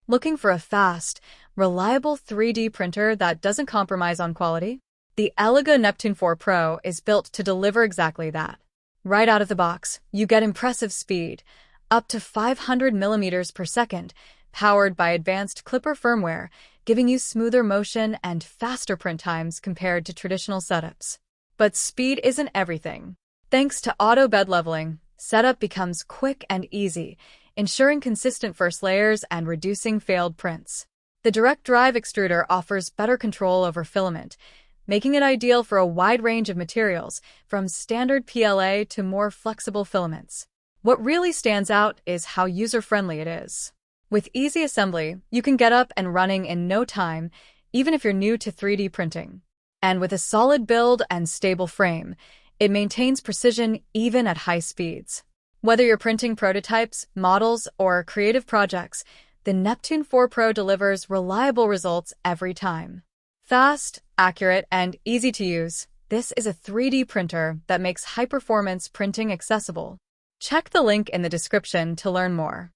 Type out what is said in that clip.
Looking for a fast, reliable 3D printer that doesn't compromise on quality? The ELEGOO Neptune 4 Pro is built to deliver exactly that. Right out of the box, you get impressive speed, up to 500 millimeters per second, powered by advanced Klipper firmware, giving you smoother motion and faster print times compared to traditional setups. But speed isn't everything. Thanks to auto bed leveling, setup becomes quick and easy, ensuring consistent first layers and reducing failed prints. The direct drive extruder offers better control over filament, making it ideal for a wide range of materials, from standard PLA to more flexible filaments. What really stands out is how user-friendly it is. With easy assembly, you can get up and running in no time, even if you're new to 3D printing. And with a solid build and stable frame, it maintains precision even at high speeds. Whether you're printing prototypes, models, or creative projects, the Neptune 4 Pro delivers reliable results every time. Fast, accurate, and easy to use, this is a 3D printer that makes high-performance printing accessible. Check the link in the description to learn more.